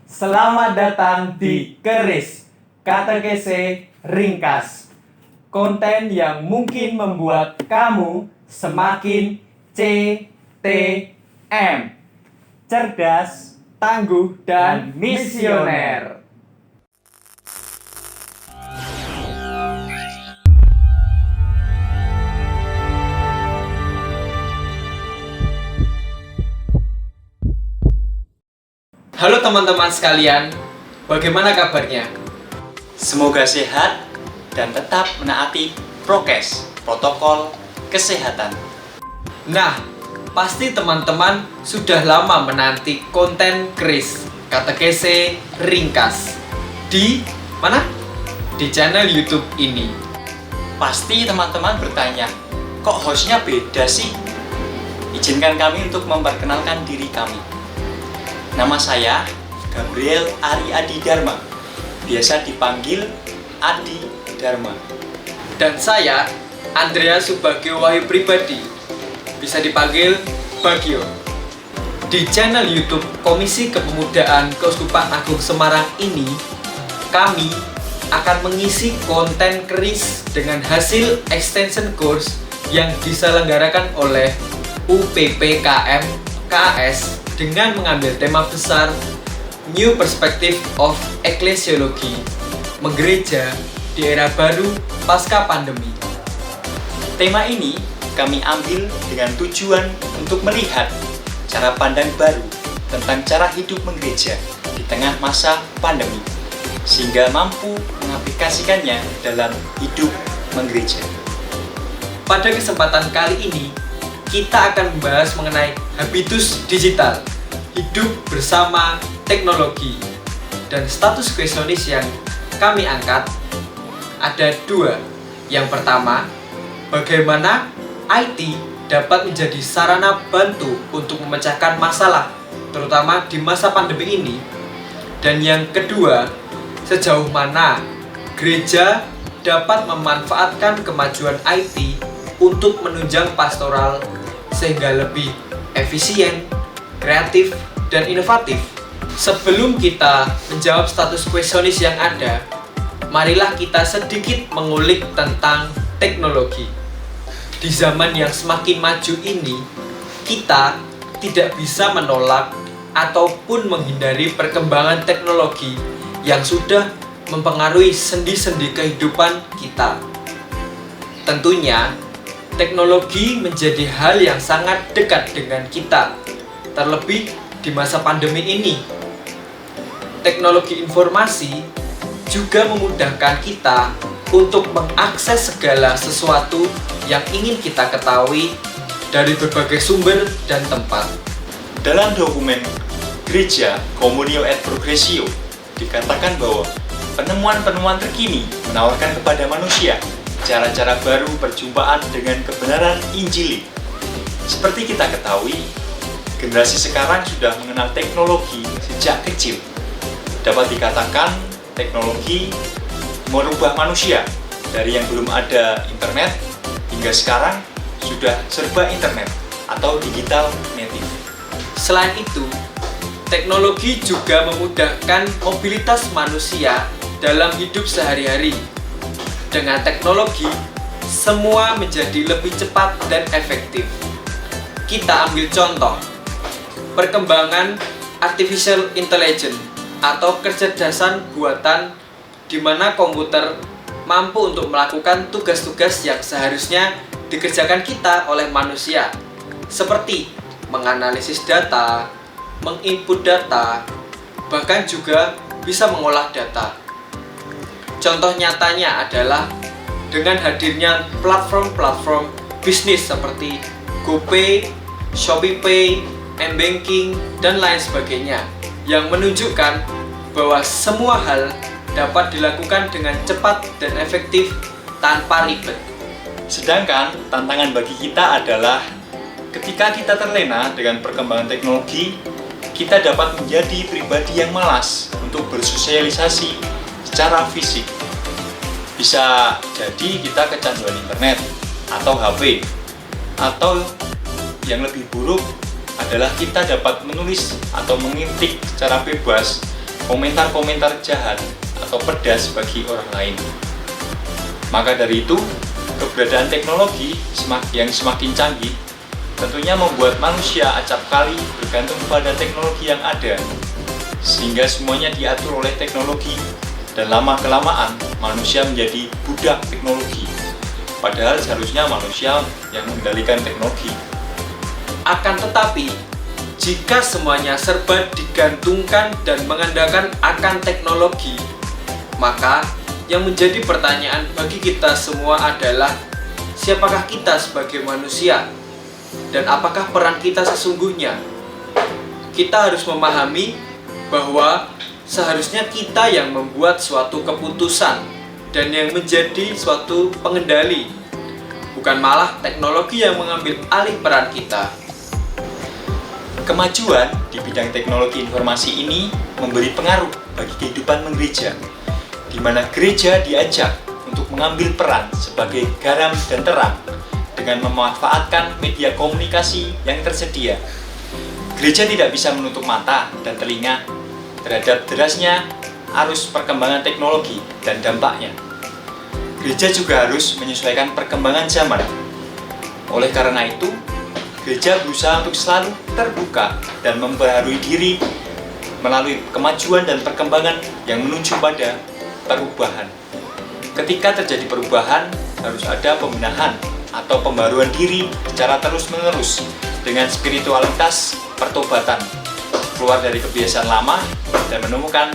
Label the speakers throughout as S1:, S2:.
S1: Selamat datang di Keris, Katekese Ringkas. Konten yang mungkin membuat kamu semakin CTM. Cerdas, tangguh, dan misioner.
S2: Halo teman-teman sekalian, bagaimana kabarnya?
S3: Semoga sehat dan tetap menaati prokes, protokol kesehatan.
S2: Nah, pasti teman-teman sudah lama menanti konten Keris, Katekese Ringkas. Di mana? Di channel YouTube ini.
S3: Pasti teman-teman bertanya, kok hostnya beda sih? Izinkan kami untuk memperkenalkan diri kami. Nama saya Gabriel Ari Adi Dharma, biasa dipanggil Adi Dharma.
S2: Dan saya, Andrea Subagio Wahyu Pribadi, bisa dipanggil Bagio. Di channel YouTube Komisi Kepemudaan Keuskupan Agung Semarang ini, kami akan mengisi konten Keris dengan hasil extension course yang diselenggarakan oleh UPPKM KS dengan mengambil tema besar New Perspective of Ecclesiology, menggereja di era baru pasca pandemi.
S3: Tema ini kami ambil dengan tujuan untuk melihat cara pandang baru tentang cara hidup menggereja di tengah masa pandemi, sehingga mampu mengaplikasikannya dalam hidup menggereja.
S2: Pada kesempatan kali ini, kita akan membahas mengenai habitus digital, hidup bersama teknologi, dan status kuesionis yang kami angkat ada dua. Yang pertama, bagaimana IT dapat menjadi sarana bantu untuk memecahkan masalah, terutama di masa pandemi ini. Dan yang kedua, sejauh mana gereja dapat memanfaatkan kemajuan IT untuk menunjang pastoral sehingga lebih efisien, kreatif, dan inovatif. Sebelum kita menjawab status kuesionis yang ada, marilah kita sedikit mengulik tentang teknologi. Di zaman yang semakin maju ini, kita tidak bisa menolak ataupun menghindari perkembangan teknologi yang sudah mempengaruhi sendi-sendi kehidupan kita. Tentunya, teknologi menjadi hal yang sangat dekat dengan kita, terlebih di masa pandemi ini. Teknologi informasi juga memudahkan kita untuk mengakses segala sesuatu yang ingin kita ketahui dari berbagai sumber dan tempat.
S3: Dalam dokumen Gereja Communio et Progressio dikatakan bahwa penemuan-penemuan terkini menawarkan kepada manusia cara-cara baru perjumpaan dengan kebenaran Injili. Seperti kita ketahui, generasi sekarang sudah mengenal teknologi sejak kecil. Dapat dikatakan teknologi merubah manusia dari yang belum ada internet hingga sekarang sudah serba internet atau digital native.
S2: Selain itu, teknologi juga memudahkan mobilitas manusia dalam hidup sehari-hari. Dengan teknologi, semua menjadi lebih cepat dan efektif. Kita ambil contoh, perkembangan artificial intelligence atau kecerdasan buatan di mana komputer mampu untuk melakukan tugas-tugas yang seharusnya dikerjakan kita oleh manusia, seperti menganalisis data, menginput data, bahkan juga bisa mengolah data. Contoh nyatanya adalah dengan hadirnya platform-platform bisnis seperti GoPay, ShopeePay, M-Banking, dan lain sebagainya yang menunjukkan bahwa semua hal dapat dilakukan dengan cepat dan efektif tanpa ribet.
S3: Sedangkan tantangan bagi kita adalah ketika kita terlena dengan perkembangan teknologi, kita dapat menjadi pribadi yang malas untuk bersosialisasi secara fisik. Bisa jadi kita kecanduan internet atau HP, atau yang lebih buruk adalah kita dapat menulis atau mengintik secara bebas komentar-komentar jahat atau pedas bagi orang lain. Maka dari itu, keberadaan teknologi yang semakin canggih tentunya membuat manusia acap kali bergantung pada teknologi yang ada, sehingga semuanya diatur oleh teknologi, dan lama-kelamaan manusia menjadi budak teknologi. Padahal seharusnya manusia yang mengendalikan teknologi.
S2: Akan tetapi, jika semuanya serba digantungkan dan mengandalkan akan teknologi, maka yang menjadi pertanyaan bagi kita semua adalah siapakah kita sebagai manusia dan apakah peran kita sesungguhnya? Kita harus memahami bahwa seharusnya kita yang membuat suatu keputusan dan yang menjadi suatu pengendali, bukan malah teknologi yang mengambil alih peran kita.
S3: Kemajuan di bidang teknologi informasi ini memberi pengaruh bagi kehidupan menggereja, di mana gereja diajak untuk mengambil peran sebagai garam dan terang dengan memanfaatkan media komunikasi yang tersedia. Gereja tidak bisa menutup mata dan telinga terhadap derasnya arus perkembangan teknologi dan dampaknya. Gereja juga harus menyesuaikan perkembangan zaman. Oleh karena itu, gereja berusaha untuk selalu terbuka dan membaharui diri melalui kemajuan dan perkembangan yang menuju pada perubahan. Ketika terjadi perubahan, harus ada pembenahan atau pembaruan diri secara terus-menerus dengan spiritualitas pertobatan, keluar dari kebiasaan lama dan menemukan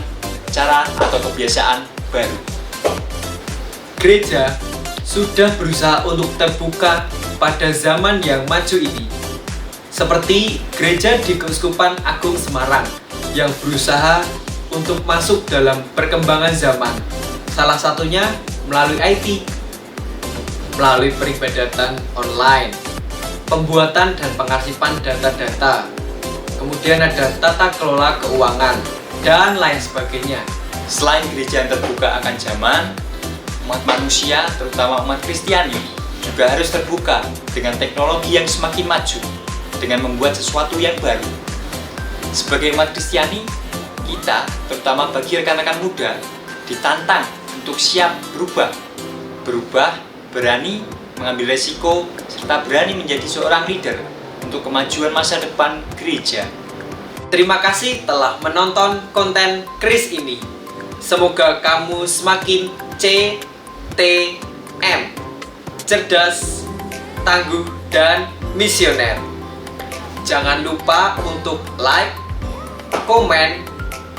S3: cara atau kebiasaan baru.
S2: Gereja sudah berusaha untuk terbuka pada zaman yang maju ini, seperti gereja di Keuskupan Agung Semarang yang berusaha untuk masuk dalam perkembangan zaman, salah satunya melalui IT, melalui peribadatan online, pembuatan dan pengarsipan data-data, kemudian ada tata kelola keuangan, dan lain sebagainya.
S3: Selain gereja yang terbuka akan zaman, umat manusia, terutama umat Kristiani, juga harus terbuka dengan teknologi yang semakin maju, dengan membuat sesuatu yang baru. Sebagai umat Kristiani, kita, terutama bagi rekan-rekan muda, ditantang untuk siap berubah, berani mengambil resiko, serta berani menjadi seorang leader untuk kemajuan masa depan gereja.
S2: Terima kasih telah menonton konten Kris ini. Semoga kamu semakin CTM, cerdas, tangguh, dan misioner. Jangan lupa untuk like, komen,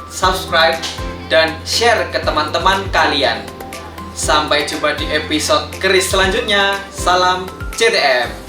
S2: subscribe, dan share ke teman-teman kalian. Sampai jumpa di episode Kris selanjutnya. Salam CTM.